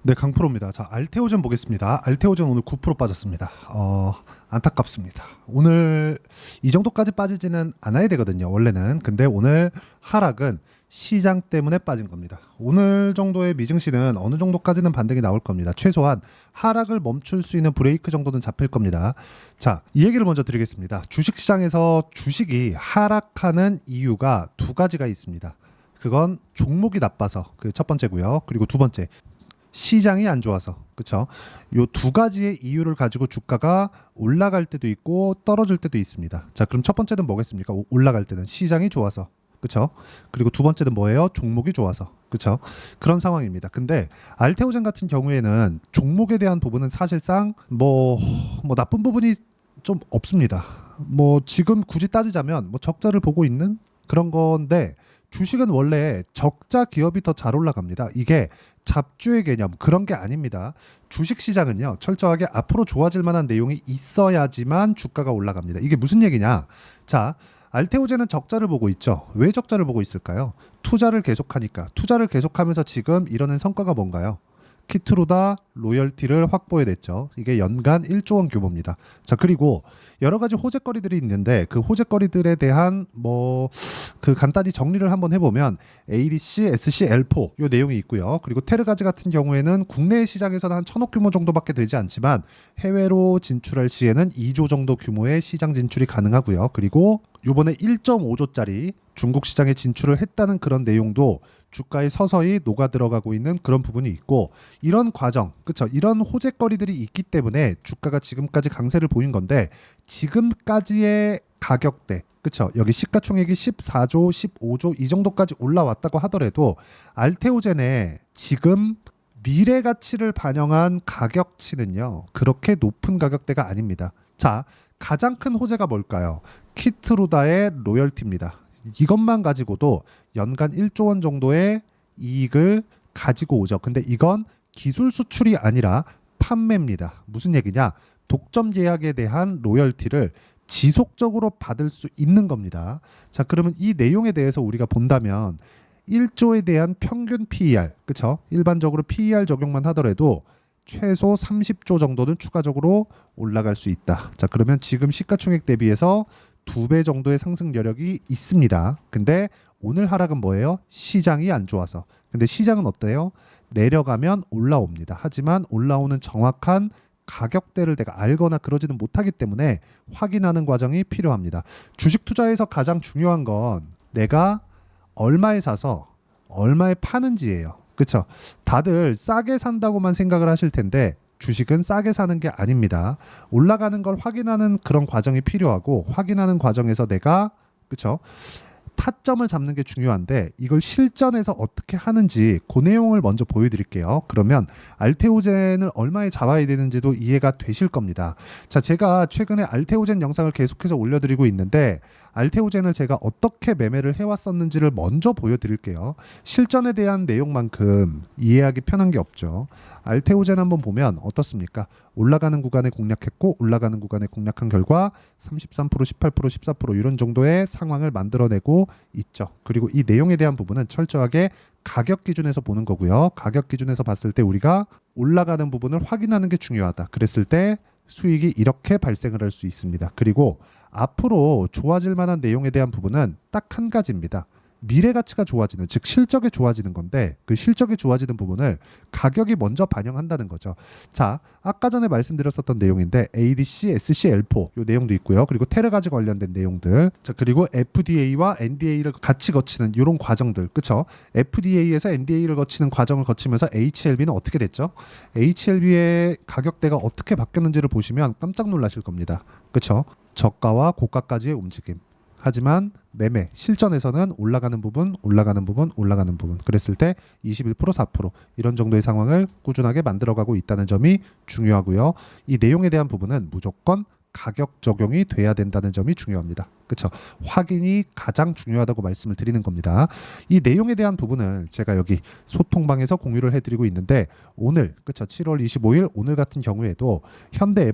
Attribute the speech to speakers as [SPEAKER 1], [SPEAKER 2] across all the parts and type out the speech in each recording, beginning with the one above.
[SPEAKER 1] 네, 강프로입니다. 자, 알테오젠 보겠습니다. 알테오젠 오늘 9% 빠졌습니다. 안타깝습니다. 오늘 이 정도까지 빠지지는 않아야 되거든요, 원래는. 근데 오늘 하락은 시장 때문에 빠진 겁니다. 오늘 정도의 미증시는 어느 정도까지는 반등이 나올 겁니다. 최소한 하락을 멈출 수 있는 브레이크 정도는 잡힐 겁니다. 자, 이 얘기를 먼저 드리겠습니다. 주식시장에서 주식이 하락하는 이유가 두 가지가 있습니다. 그건 종목이 나빠서 그 첫 번째고요. 그리고 두 번째, 시장이 안 좋아서. 그렇죠? 요 두 가지의 이유를 가지고 주가가 올라갈 때도 있고 떨어질 때도 있습니다. 자, 그럼 첫 번째는 뭐겠습니까? 올라갈 때는 시장이 좋아서. 그렇죠? 그리고 두 번째는 뭐예요? 종목이 좋아서. 그렇죠? 그런 상황입니다. 근데 알테오젠 같은 경우에는 종목에 대한 부분은 사실상 뭐 나쁜 부분이 좀 없습니다. 뭐 지금 굳이 따지자면 뭐 적자를 보고 있는 그런 건데, 주식은 원래 적자 기업이 더 잘 올라갑니다. 이게 잡주의 개념 그런 게 아닙니다. 주식 시장은요, 철저하게 앞으로 좋아질 만한 내용이 있어야지만 주가가 올라갑니다. 이게 무슨 얘기냐? 자, 알테오젠은 적자를 보고 있죠. 왜 적자를 보고 있을까요? 투자를 계속하니까. 투자를 계속하면서 지금 이뤄낸 성과가 뭔가요? 키트로다 로열티를 확보해냈죠. 이게 연간 1조 원 규모입니다. 자, 그리고 여러 가지 호재거리들이 있는데 그 호재거리들에 대한 그 간단히 정리를 한번 해보면 ADC, SC, L4 요 내용이 있고요. 그리고 테르가즈 같은 경우에는 국내 시장에서는 한 1,000억 규모 정도밖에 되지 않지만 해외로 진출할 시에는 2조 정도 규모의 시장 진출이 가능하고요. 그리고 요번에 1.5조짜리 중국 시장에 진출을 했다는 그런 내용도 주가에 서서히 녹아 들어가고 있는 그런 부분이 있고, 이런 과정, 그렇죠? 이런 호재거리들이 있기 때문에 주가가 지금까지 강세를 보인 건데, 지금까지의 가격대, 그렇죠? 여기 시가총액이 14조, 15조 이 정도까지 올라왔다고 하더라도 알테오젠의 지금 미래 가치를 반영한 가격치는요, 그렇게 높은 가격대가 아닙니다. 자, 가장 큰 호재가 뭘까요? 키트루다의 로열티입니다. 이것만 가지고도 연간 1조 원 정도의 이익을 가지고 오죠. 근데 이건 기술 수출이 아니라 판매입니다. 무슨 얘기냐? 독점 예약에 대한 로열티를 지속적으로 받을 수 있는 겁니다. 자, 그러면 이 내용에 대해서 우리가 본다면 1조에 대한 평균 PER, 그렇죠? 일반적으로 PER 적용만 하더라도 최소 30조 정도는 추가적으로 올라갈 수 있다. 자, 그러면 지금 시가총액 대비해서 2배 정도의 상승 여력이 있습니다. 근데 오늘 하락은 뭐예요? 시장이 안 좋아서. 근데 시장은 어때요? 내려가면 올라옵니다. 하지만 올라오는 정확한 가격대를 내가 알거나 그러지는 못하기 때문에 확인하는 과정이 필요합니다. 주식 투자에서 가장 중요한 건 내가 얼마에 사서 얼마에 파는지예요. 그렇죠? 다들 싸게 산다고만 생각을 하실 텐데 주식은 싸게 사는 게 아닙니다. 올라가는 걸 확인하는 그런 과정이 필요하고, 확인하는 과정에서 내가, 그렇죠? 타점을 잡는 게 중요한데 이걸 실전에서 어떻게 하는지 그 내용을 먼저 보여드릴게요. 그러면 알테오젠을 얼마에 잡아야 되는지도 이해가 되실 겁니다. 자, 제가 최근에 알테오젠 영상을 계속해서 올려드리고 있는데 알테오젠을 제가 어떻게 매매를 해왔었는지를 먼저 보여드릴게요. 실전에 대한 내용만큼 이해하기 편한 게 없죠. 알테오젠 한번 보면 어떻습니까? 올라가는 구간에 공략했고 올라가는 구간에 공략한 결과 33%, 18%, 14% 이런 정도의 상황을 만들어내고 있죠. 그리고 이 내용에 대한 부분은 철저하게 가격 기준에서 보는 거고요. 가격 기준에서 봤을 때 우리가 올라가는 부분을 확인하는 게 중요하다. 그랬을 때 수익이 이렇게 발생을 할 수 있습니다. 그리고 앞으로 좋아질 만한 내용에 대한 부분은 딱 한 가지입니다. 미래 가치가 좋아지는, 즉 실적이 좋아지는 건데 그 실적이 좋아지는 부분을 가격이 먼저 반영한다는 거죠. 자, 아까 전에 말씀드렸었던 내용인데 ADC, SC, L4 이 내용도 있고요. 그리고 테르가즈 관련된 내용들, 자, 그리고 FDA와 NDA를 같이 거치는 이런 과정들, 그렇죠? FDA에서 NDA를 거치는 과정을 거치면서 HLB는 어떻게 됐죠? HLB의 가격대가 어떻게 바뀌었는지를 보시면 깜짝 놀라실 겁니다. 그렇죠? 저가와 고가까지의 움직임. 하지만 매매 실전에서는 올라가는 부분, 올라가는 부분, 올라가는 부분. 그랬을 때 21%, 4% 이런 정도의 상황을 꾸준하게 만들어가고 있다는 점이 중요하고요. 이 내용에 대한 부분은 무조건 가격 적용이 돼야 된다는 점이 중요합니다. 그렇죠? 확인이 가장 중요하다고 말씀을 드리는 겁니다. 이 내용에 대한 부분을 제가 여기 소통방에서 공유를 해드리고 있는데 오늘, 그렇죠? 7월 25일 오늘 같은 경우에도 현대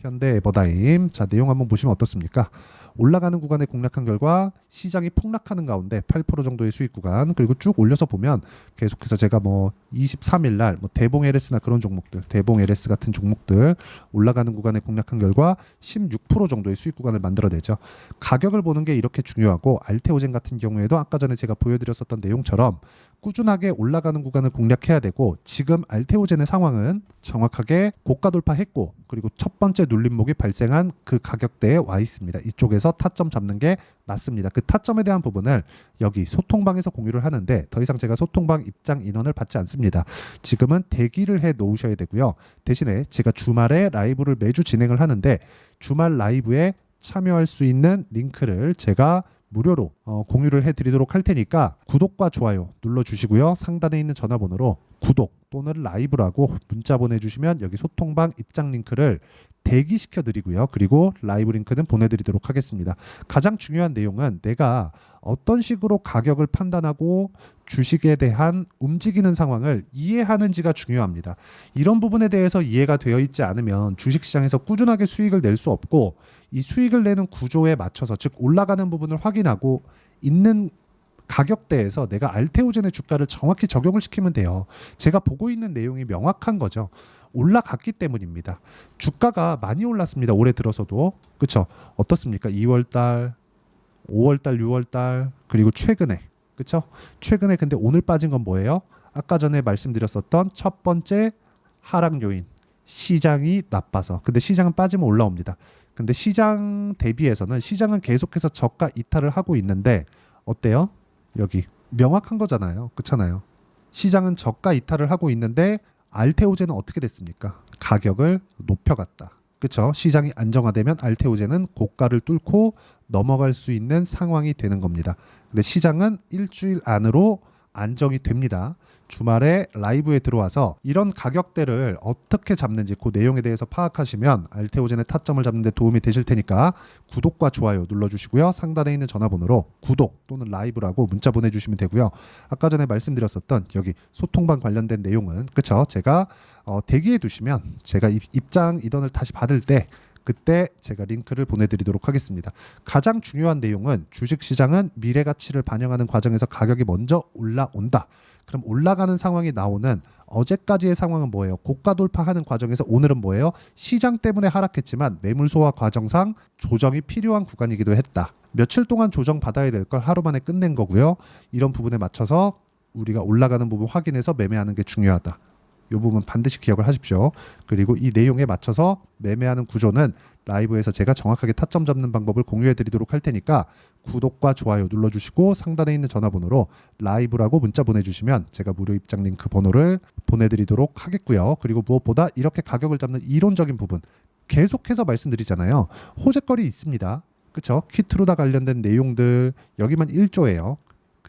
[SPEAKER 1] 현대 에버다임. 자, 내용 한번 보시면 어떻습니까? 올라가는 구간에 공략한 결과 시장이 폭락하는 가운데 8% 정도의 수익 구간, 그리고 쭉 올려서 보면 계속해서 제가 뭐 23일 날 뭐 대봉 LS나 그런 종목들, 대봉 LS 같은 종목들 올라가는 구간에 공략한 결과 16% 정도의 수익 구간을 만들어내죠. 가격을 보는 게 이렇게 중요하고, 알테오젠 같은 경우에도 아까 전에 제가 보여드렸었던 내용처럼 꾸준하게 올라가는 구간을 공략해야 되고, 지금 알테오젠의 상황은 정확하게 고가 돌파했고, 그리고 첫 번째 눌림목이 발생한 그 가격대에 와 있습니다. 이쪽에서 타점 잡는 게 맞습니다. 그 타점에 대한 부분을 여기 소통방에서 공유를 하는데, 더 이상 제가 소통방 입장 인원을 받지 않습니다. 지금은 대기를 해 놓으셔야 되고요. 대신에 제가 주말에 라이브를 매주 진행을 하는데, 주말 라이브에 참여할 수 있는 링크를 제가 무료로 공유를 해드리도록 할 테니까 구독과 좋아요 눌러주시고요. 상단에 있는 전화번호로 구독 또는 라이브라고 문자 보내주시면 여기 소통방 입장 링크를 대기시켜 드리고요. 그리고 라이브 링크는 보내드리도록 하겠습니다. 가장 중요한 내용은 내가 어떤 식으로 가격을 판단하고 주식에 대한 움직이는 상황을 이해하는지가 중요합니다. 이런 부분에 대해서 이해가 되어 있지 않으면 주식시장에서 꾸준하게 수익을 낼 수 없고, 이 수익을 내는 구조에 맞춰서, 즉 올라가는 부분을 확인하고 있는 가격대에서 내가 알테오젠의 주가를 정확히 적용을 시키면 돼요. 제가 보고 있는 내용이 명확한 거죠. 올라갔기 때문입니다. 주가가 많이 올랐습니다. 올해 들어서도. 그렇죠? 어떻습니까? 2월달, 5월달, 6월달, 그리고 최근에. 그렇죠? 최근에 근데 오늘 빠진 건 뭐예요? 아까 전에 말씀드렸었던 첫 번째 하락 요인. 시장이 나빠서. 근데 시장은 빠지면 올라옵니다. 근데 시장 대비해서는 시장은 계속해서 저가 이탈을 하고 있는데 어때요? 여기 명확한 거잖아요. 그렇잖아요. 시장은 저가 이탈을 하고 있는데 알테오젠은 어떻게 됐습니까? 가격을 높여갔다. 그렇죠? 시장이 안정화되면 알테오젠은 고가를 뚫고 넘어갈 수 있는 상황이 되는 겁니다. 근데 시장은 일주일 안으로 안정이 됩니다. 주말에 라이브에 들어와서 이런 가격대를 어떻게 잡는지 그 내용에 대해서 파악하시면 알테오젠의 타점을 잡는 데 도움이 되실 테니까 구독과 좋아요 눌러주시고요. 상단에 있는 전화번호로 구독 또는 라이브라고 문자 보내주시면 되고요. 아까 전에 말씀드렸었던 여기 소통방 관련된 내용은 그쵸? 제가 대기해 두시면 제가 입장 인원을 다시 받을 때 그때 제가 링크를 보내드리도록 하겠습니다. 가장 중요한 내용은 주식시장은 미래가치를 반영하는 과정에서 가격이 먼저 올라온다. 그럼 올라가는 상황이 나오는 어제까지의 상황은 뭐예요? 고가 돌파하는 과정에서 오늘은 뭐예요? 시장 때문에 하락했지만 매물 소화 과정상 조정이 필요한 구간이기도 했다. 며칠 동안 조정 받아야 될 걸 하루 만에 끝낸 거고요. 이런 부분에 맞춰서 우리가 올라가는 부분 확인해서 매매하는 게 중요하다. 이 부분 반드시 기억을 하십시오. 그리고 이 내용에 맞춰서 매매하는 구조는 라이브에서 제가 정확하게 타점 잡는 방법을 공유해 드리도록 할 테니까 구독과 좋아요 눌러주시고 상단에 있는 전화번호로 라이브라고 문자 보내주시면 제가 무료 입장 링크 번호를 보내드리도록 하겠고요. 그리고 무엇보다 이렇게 가격을 잡는 이론적인 부분 계속해서 말씀드리잖아요. 호재거리 있습니다. 그렇죠? 키트루다 관련된 내용들 여기만 1조예요.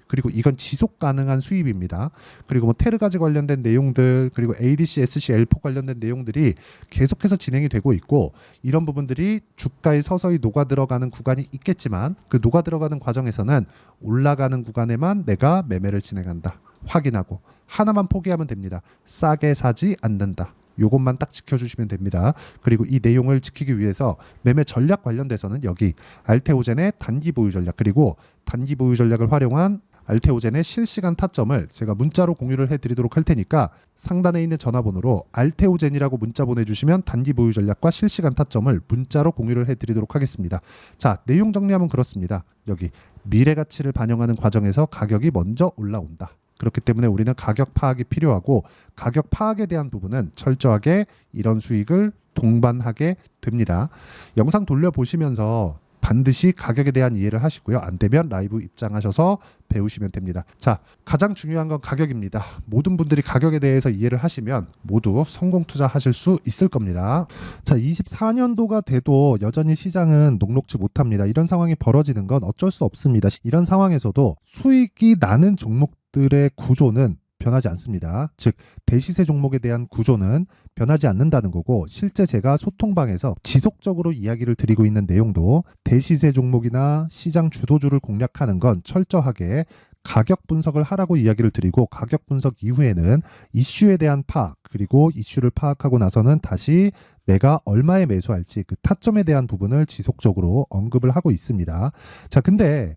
[SPEAKER 1] 그리고 이건 지속 가능한 수입입니다. 그리고 뭐 테르가즈 관련된 내용들, 그리고 ADC, SC, L4 관련된 내용들이 계속해서 진행이 되고 있고, 이런 부분들이 주가에 서서히 녹아 들어가는 구간이 있겠지만 그 녹아 들어가는 과정에서는 올라가는 구간에만 내가 매매를 진행한다. 확인하고 하나만 포기하면 됩니다. 싸게 사지 않는다. 요것만 딱 지켜주시면 됩니다. 그리고 이 내용을 지키기 위해서 매매 전략 관련돼서는 여기 알테오젠의 단기 보유 전략, 그리고 단기 보유 전략을 활용한 알테오젠의 실시간 타점을 제가 문자로 공유를 해드리도록 할 테니까 상단에 있는 전화번호로 알테오젠이라고 문자 보내주시면 단기 보유 전략과 실시간 타점을 문자로 공유를 해드리도록 하겠습니다. 자, 내용 정리하면 그렇습니다. 여기 미래 가치를 반영하는 과정에서 가격이 먼저 올라온다. 그렇기 때문에 우리는 가격 파악이 필요하고, 가격 파악에 대한 부분은 철저하게 이런 수익을 동반하게 됩니다. 영상 돌려보시면서 반드시 가격에 대한 이해를 하시고요. 안 되면 라이브 입장하셔서 배우시면 됩니다. 자, 가장 중요한 건 가격입니다. 모든 분들이 가격에 대해서 이해를 하시면 모두 성공 투자하실 수 있을 겁니다. 자, 24년도가 돼도 여전히 시장은 녹록지 못합니다. 이런 상황이 벌어지는 건 어쩔 수 없습니다. 이런 상황에서도 수익이 나는 종목들의 구조는 변하지 않습니다. 즉 대시세 종목에 대한 구조는 변하지 않는다는 거고, 실제 제가 소통방에서 지속적으로 이야기를 드리고 있는 내용도 대시세 종목이나 시장 주도주를 공략하는 건 철저하게 가격 분석을 하라고 이야기를 드리고, 가격 분석 이후에는 이슈에 대한 파악, 그리고 이슈를 파악하고 나서는 다시 내가 얼마에 매수할지 그 타점에 대한 부분을 지속적으로 언급을 하고 있습니다. 자, 근데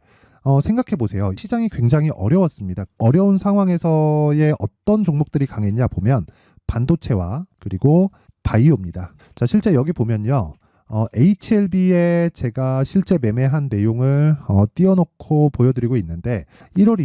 [SPEAKER 1] 생각해 보세요. 시장이 굉장히 어려웠습니다. 어려운 상황에서의 어떤 종목들이 강했냐 보면 반도체와 그리고 바이오입니다. 자, 실제 여기 보면요. HLB에 제가 실제 매매한 내용을 띄워놓고 보여드리고 있는데 1월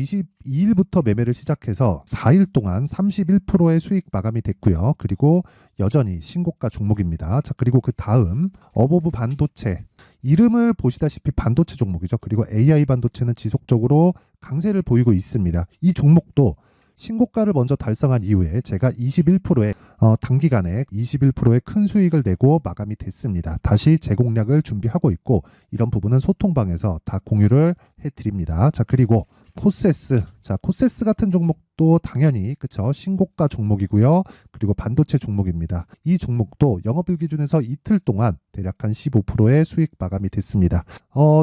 [SPEAKER 1] 22일부터 매매를 시작해서 4일 동안 31%의 수익 마감이 됐고요. 그리고 여전히 신고가 종목입니다. 자, 그리고 그 다음 어보브 반도체, 이름을 보시다시피 반도체 종목이죠. 그리고 AI 반도체는 지속적으로 강세를 보이고 있습니다. 이 종목도 신고가를 먼저 달성한 이후에 제가 21%의 단기간에 21%의 큰 수익을 내고 마감이 됐습니다. 다시 재공략을 준비하고 있고 이런 부분은 소통방에서 다 공유를 해드립니다. 자, 그리고 코세스, 자, 코세스 같은 종목도 당연히 그쵸, 신고가 종목이고요. 그리고 반도체 종목입니다. 이 종목도 영업일 기준에서 이틀 동안 대략 한 15%의 수익 마감이 됐습니다.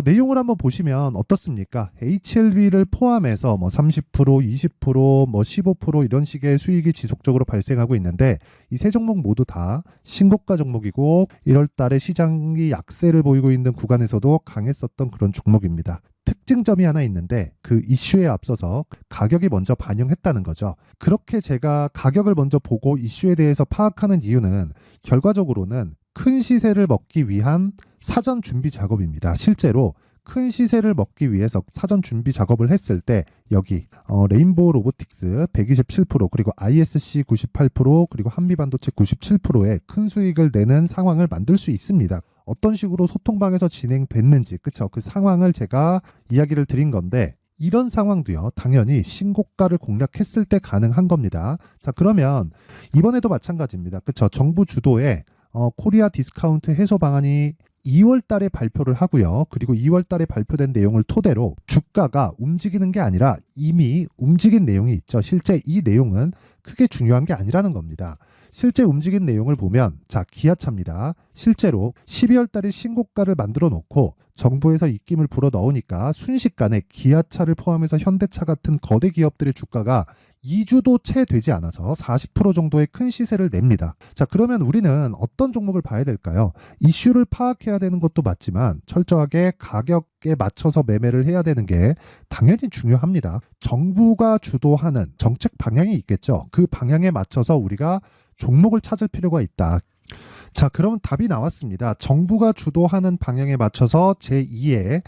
[SPEAKER 1] 내용을 한번 보시면 어떻습니까? HLB를 포함해서 뭐 30%, 20%, 뭐 15% 이런 식의 수익이 지속적으로 발생하고 있는데 이 세 종목 모두 다 신고가 종목이고 1월 달에 시장이 약세를 보이고 있는 구간에서도 강했었던 그런 종목입니다. 특징점이 하나 있는데 그 이슈에 앞서서 가격이 먼저 반영했다는 거죠. 그렇게 제가 가격을 먼저 보고 이슈에 대해서 파악하는 이유는 결과적으로는 큰 시세를 먹기 위한 사전 준비 작업입니다. 실제로 큰 시세를 먹기 위해서 사전 준비 작업을 했을 때 여기 레인보우 로보틱스 127% 그리고 ISC 98% 그리고 한미반도체 97%의 큰 수익을 내는 상황을 만들 수 있습니다. 어떤 식으로 소통방에서 진행됐는지 그쵸, 그 상황을 제가 이야기를 드린 건데 이런 상황도요 당연히 신고가를 공략했을 때 가능한 겁니다. 자, 그러면 이번에도 마찬가지입니다. 그쵸, 정부 주도의 코리아 디스카운트 해소 방안이 2월 달에 발표를 하고요. 그리고 2월 달에 발표된 내용을 토대로 주가가 움직이는 게 아니라 이미 움직인 내용이 있죠. 실제 이 내용은 크게 중요한 게 아니라는 겁니다. 실제 움직인 내용을 보면 자, 기아차입니다. 실제로 12월 달에 신고가를 만들어 놓고 정부에서 입김을 불어 넣으니까 순식간에 기아차를 포함해서 현대차 같은 거대 기업들의 주가가 2주도 채 되지 않아서 40% 정도의 큰 시세를 냅니다. 자, 그러면 우리는 어떤 종목을 봐야 될까요? 이슈를 파악해야 되는 것도 맞지만 철저하게 가격에 맞춰서 매매를 해야 되는 게 당연히 중요합니다. 정부가 주도하는 정책 방향이 있겠죠. 그 방향에 맞춰서 우리가 종목을 찾을 필요가 있다. 자, 그러면 답이 나왔습니다. 정부가 주도하는 방향에 맞춰서 제2의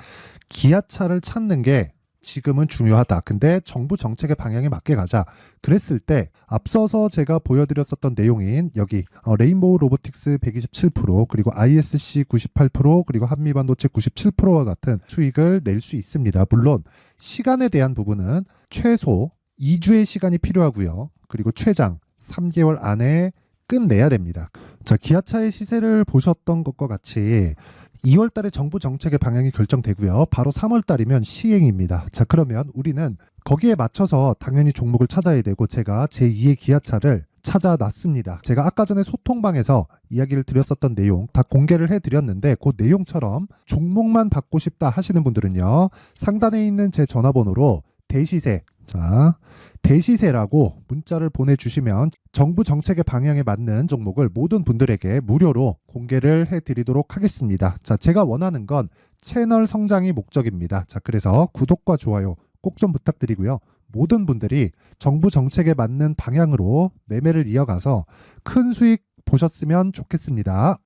[SPEAKER 1] 기아차를 찾는 게 지금은 중요하다. 근데 정부 정책의 방향에 맞게 가자. 그랬을 때 앞서서 제가 보여드렸었던 내용인 여기 레인보우 로보틱스 127% 그리고 ISC 98% 그리고 한미반도체 97%와 같은 수익을 낼 수 있습니다. 물론 시간에 대한 부분은 최소 2주의 시간이 필요하고요. 그리고 최장 3개월 안에 끝내야 됩니다. 자, 기아차의 시세를 보셨던 것과 같이 2월 달에 정부 정책의 방향이 결정되고요. 바로 3월 달이면 시행입니다. 자, 그러면 우리는 거기에 맞춰서 당연히 종목을 찾아야 되고 제가 제2의 기아차를 찾아놨습니다. 제가 아까 전에 소통방에서 이야기를 드렸었던 내용 다 공개를 해드렸는데 그 내용처럼 종목만 받고 싶다 하시는 분들은요. 상단에 있는 제 전화번호로 대시세, 자, 대시세라고 문자를 보내주시면 정부 정책의 방향에 맞는 종목을 모든 분들에게 무료로 공개를 해드리도록 하겠습니다. 자, 제가 원하는 건 채널 성장이 목적입니다. 자, 그래서 구독과 좋아요 꼭 좀 부탁드리고요. 모든 분들이 정부 정책에 맞는 방향으로 매매를 이어가서 큰 수익 보셨으면 좋겠습니다.